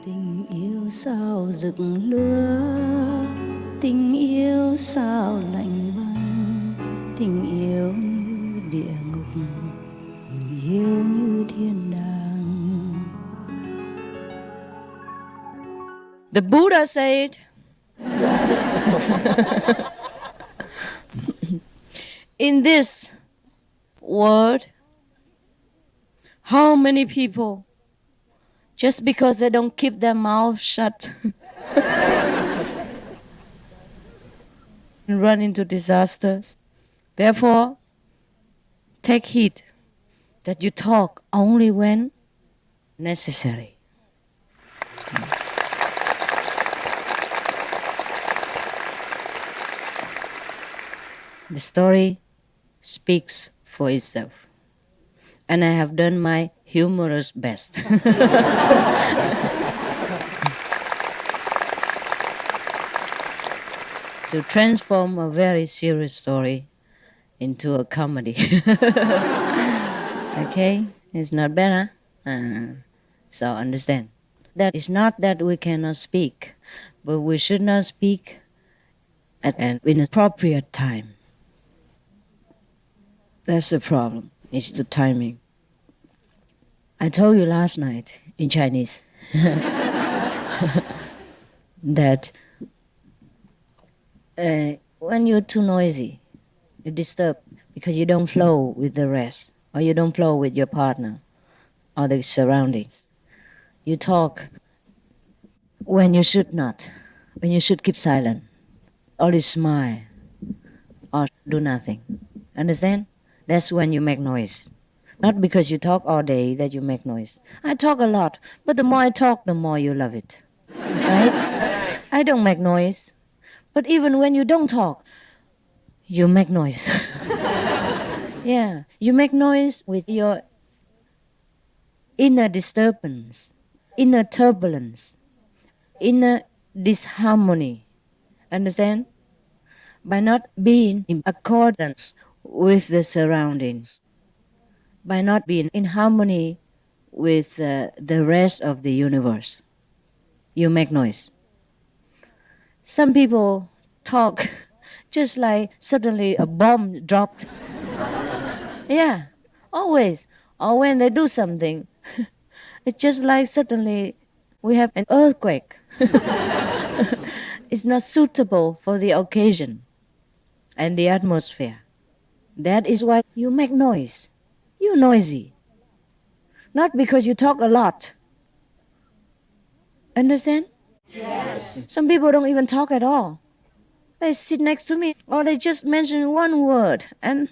Tình yêu sao rực lửa, tình yêu sao lạnh băng, tình yêu như địa ngục, tình yêu như thiên đàng. The Buddha said, in this world, how many people, just because they don't keep their mouth shut, and run into disasters. Therefore, take heed that you talk only when necessary. The story speaks for itself, and I have done my humorous best. To transform a very serious story into a comedy. Okay? It's not better. So understand. That is not that we cannot speak, but we should not speak at an inappropriate time. That's the problem. It's the timing. I told you last night in Chinese that when you're too noisy, you disturb because you don't flow with the rest, or you don't flow with your partner or the surroundings. You talk when you should not, when you should keep silent, only smile or do nothing. Understand? That's when you make noise. Not because you talk all day that you make noise. I talk a lot, but the more I talk, the more you love it. Right? I don't make noise. But even when you don't talk, you make noise. Yeah, you make noise with your inner disturbance, inner turbulence, inner disharmony. Understand? By not being in accordance with the surroundings, by not being in harmony with the rest of the universe, you make noise. Some people talk just like suddenly a bomb dropped. Yeah, always. Or when they do something, it's just like suddenly we have an earthquake. It's not suitable for the occasion and the atmosphere. That is why you make noise. You're noisy. Not because you talk a lot. Understand? Yes. Some people don't even talk at all. They sit next to me or they just mention one word and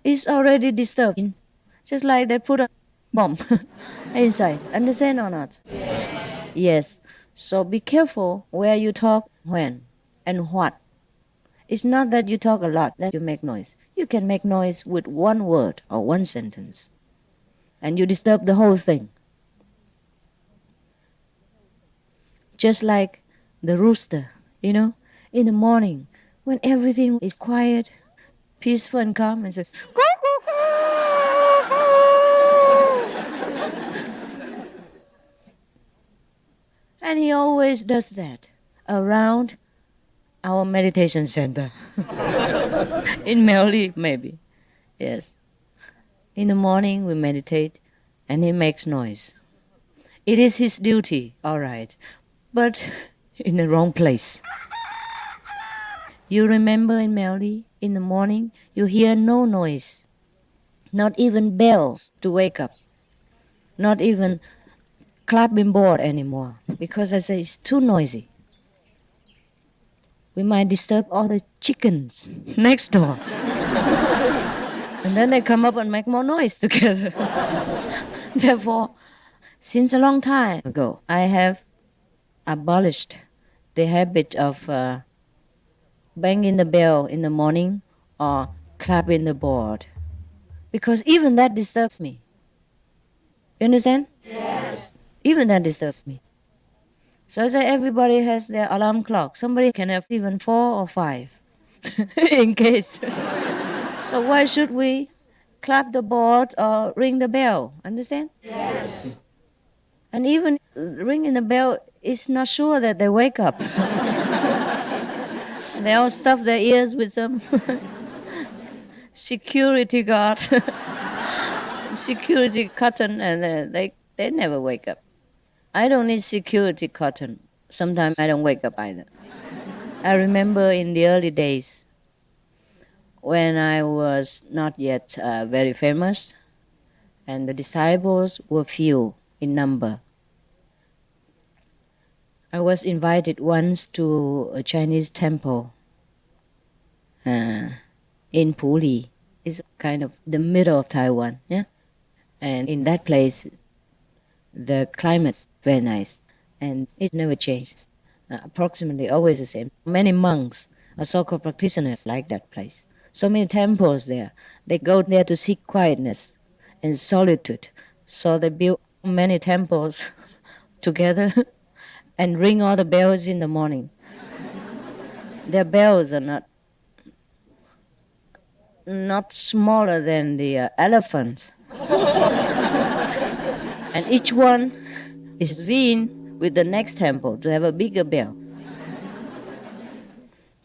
it's already disturbed. Just like they put a bomb inside. Understand or not? Yes. So be careful where you talk, when, and what. It's not that you talk a lot that you make noise. You can make noise with one word or one sentence. And you disturb the whole thing. Just like the rooster, in the morning when everything is quiet, peaceful and calm, and says, "Caw, caw, caw, caw." And he always does that around our meditation center. In Melly, maybe. Yes. In the morning we meditate and he makes noise. It is his duty, all right, but in the wrong place. You remember in Melly, in the morning, you hear no noise, not even bells to wake up, not even clapping board anymore, because I say it's too noisy. We might disturb all the chickens next door. And then they come up and make more noise together. Therefore, since a long time ago, I have abolished the habit of banging the bell in the morning or clapping the board, because even that disturbs me. You understand? Yes. Even that disturbs me. So I say everybody has their alarm clock. Somebody can have even 4 or 5 in case. So why should we clap the board or ring the bell? Understand? Yes. And even ringing the bell is not sure that they wake up. They all stuff their ears with some security guard, security cotton, and they never wake up. I don't need security cotton. Sometimes I don't wake up either. I remember in the early days when I was not yet very famous, and the disciples were few in number. I was invited once to a Chinese temple in Puli. It's kind of the middle of Taiwan, yeah. And in that place, the climate's very nice, and it never changes. Approximately always the same. Many monks or so-called practitioners like that place. So many temples there. They go there to seek quietness and solitude. So they build many temples together and ring all the bells in the morning. Their bells are not smaller than the elephant. And each one is vying with the next temple to have a bigger bell.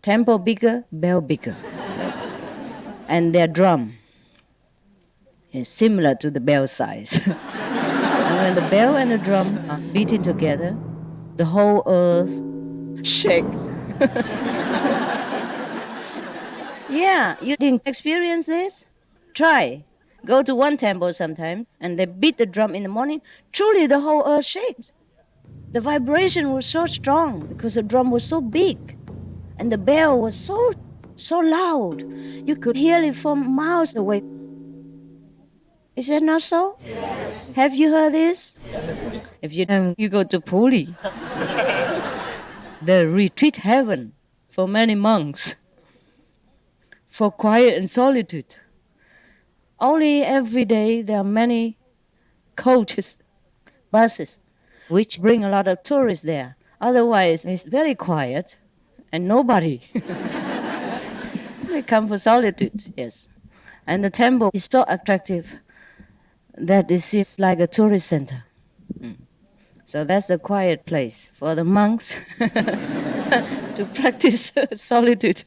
Temple bigger, bell bigger. Yes. And their drum is similar to the bell size. And when the bell and the drum are beating together, the whole earth shakes. Yeah, you didn't experience this? Try. Go to one temple sometime and they beat the drum in the morning. Truly, the whole earth shakes. The vibration was so strong because the drum was so big and the bell was so loud. You could hear it from miles away. Is that not so? Yes. Have you heard this? Yes. If you go to Puli, the retreat heaven for many monks, for quiet and solitude. Only every day there are many coaches, buses, which bring a lot of tourists there. Otherwise, it's very quiet and nobody. They come for solitude, yes. And the temple is so attractive that it seems like a tourist center. So that's the quiet place for the monks to practice solitude.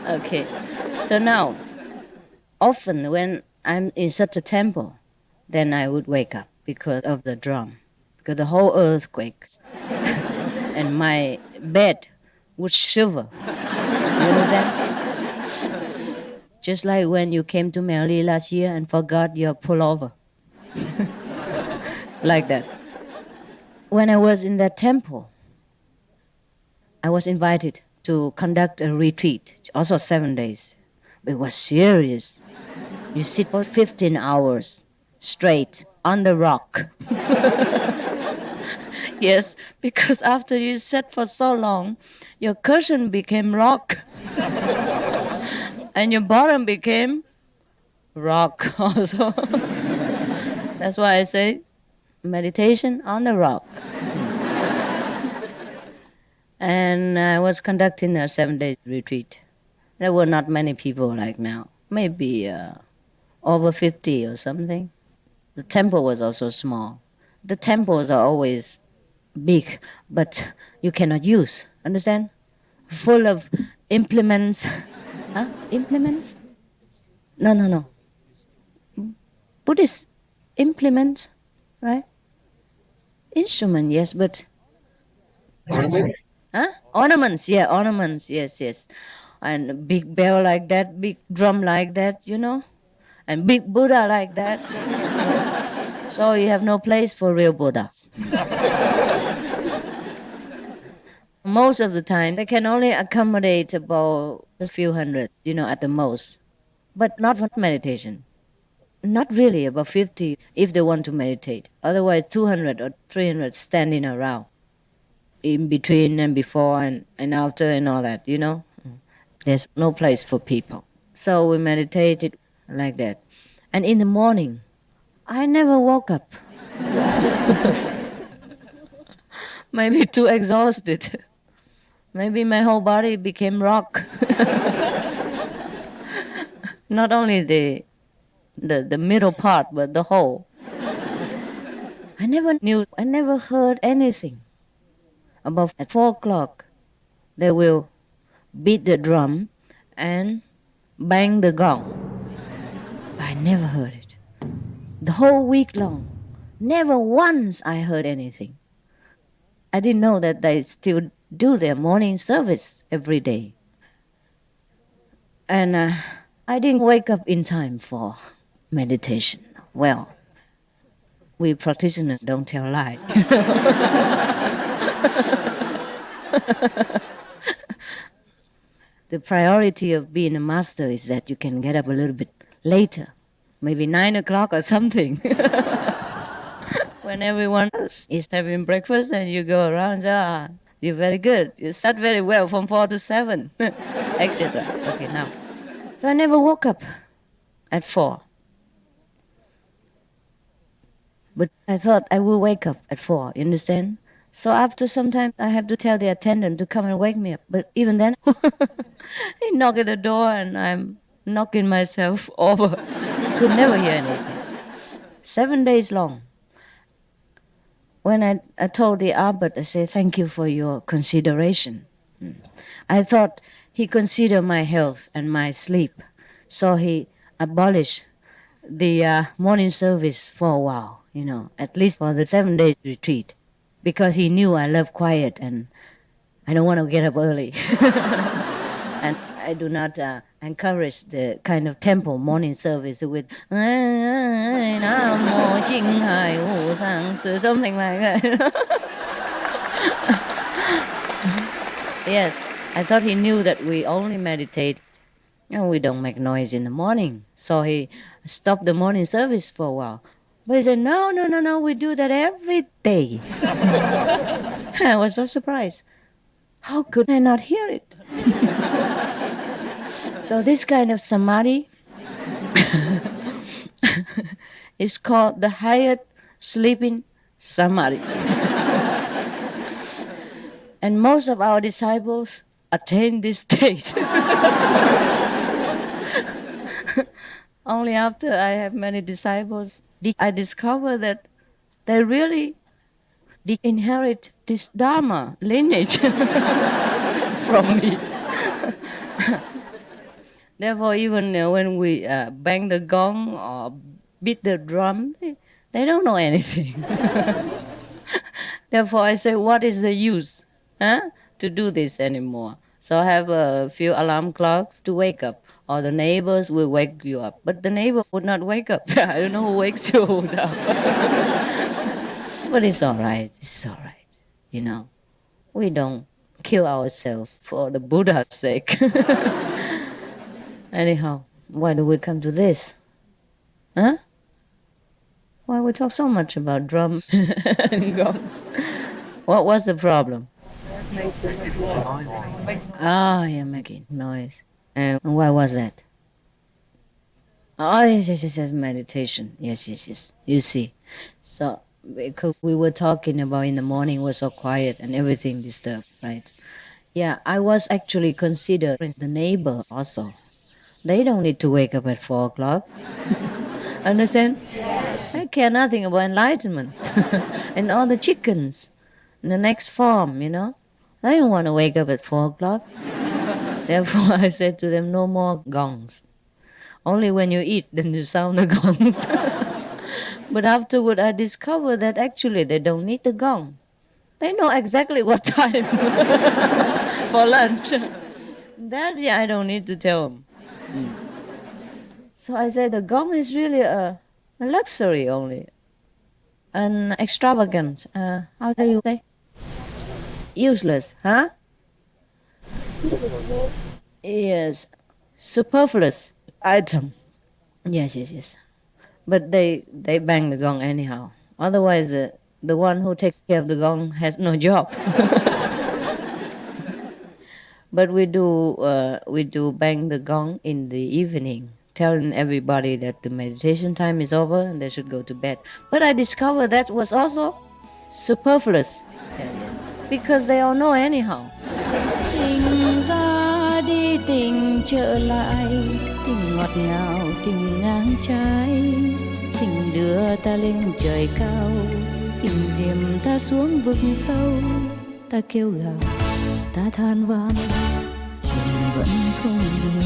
Okay. So now, often when I'm in such a temple, then I would wake up because of the drum, because the whole earth quakes. And my bed would shiver. You understand? Just like when you came to Mary last year and forgot your pullover. Like that. When I was in that temple, I was invited to conduct a retreat, also 7 days. It was serious. You sit for 15 hours straight on the rock. Yes, because after you sat for so long, your cushion became rock. And your bottom became rock also. That's why I say meditation on the rock. And I was conducting a 7-day retreat. There were not many people like now, maybe over 50 or something. The temple was also small. The temples are always big, but you cannot use, understand? Full of implements. Huh? Implements? No. Buddhist implements, right? Instrument, yes, but... Huh? Ornaments, yeah, ornaments, yes. And a big bell like that, big drum like that, and big Buddha like that. Yes. So you have no place for real Buddhas. Most of the time, they can only accommodate about a few hundred, at the most, but not for meditation. Not really, about 50 if they want to meditate. Otherwise, 200 or 300 standing around. In between and before and after and all that, There's no place for people. So we meditated like that. And in the morning, I never woke up. Maybe too exhausted. Maybe my whole body became rock. Not only the middle part, but the whole. I never knew, I never heard anything about at 4 o'clock they will beat the drum and bang the gong. I never heard it. The whole week long, never once I heard anything. I didn't know that they still do their morning service every day. And I didn't wake up in time for meditation. Well, we practitioners don't tell lies. The priority of being a master is that you can get up a little bit later, maybe 9 o'clock or something. When everyone else is having breakfast and you go around, you're very good. You start very well from 4 to 7, etc. Okay, now. So I never woke up at 4. But I thought I will wake up at 4, you understand? So after some time, I have to tell the attendant to come and wake me up. But even then, he knocked at the door and I'm knocking myself over. Could never hear anything. 7 days long. When I told the abbot, I said, thank you for your consideration. I thought he considered my health and my sleep. So he abolished the morning service for a while, at least for the 7 days retreat, because he knew I love quiet and I don't want to get up early. And I do not encourage the kind of temple morning service with something like that. Yes, I thought he knew that we only meditate and we don't make noise in the morning. So he stopped the morning service for a while. But he said, no, we do that every day. I was so surprised. How could I not hear it? So this kind of samadhi is called the highest sleeping samadhi. And most of our disciples attain this state. Only after I have many disciples, I discover that they really inherit this Dharma lineage from me. Therefore, even when we bang the gong or beat the drum, they don't know anything. Therefore, I say, what is the use to do this anymore? So I have a few alarm clocks to wake up, or the neighbors will wake you up. But the neighbor would not wake up. I don't know who wakes you up. But it's all right. It's all right. We don't kill ourselves for the Buddha's sake. Anyhow, why do we come to this? Huh? Why we talk so much about drums and gongs? What was the problem? You're making noise. And why was that? Oh, yes, meditation. Yes. You see. So, because we were talking about in the morning was so quiet and everything disturbed, right? Yeah, I was actually considering the neighbor also. They don't need to wake up at 4 o'clock. Understand? Yes. I care nothing about enlightenment. And all the chickens in the next farm, they don't want to wake up at 4 o'clock. Therefore, I said to them, no more gongs. Only when you eat, then you sound the gongs. But afterward, I discovered that actually they don't need the gong. They know exactly what time for lunch. That, I don't need to tell them. So I said the gong is really a luxury only, an extravagant, how do you say? Useless, huh? Yes, superfluous item. Yes. But they bang the gong anyhow. Otherwise, the one who takes care of the gong has no job. But we do bang the gong in the evening, telling everybody that the meditation time is over and they should go to bed. But I discovered that was also superfluous. Yes. Because they all know anyhow. Tình ra đi tình trở lại, tình ngọt ngào, tình ngang trái, tình đưa ta lên trời cao, tìm diệm ta xuống vực sâu, ta kêu gào, ta than van, nhưng vẫn không đủ.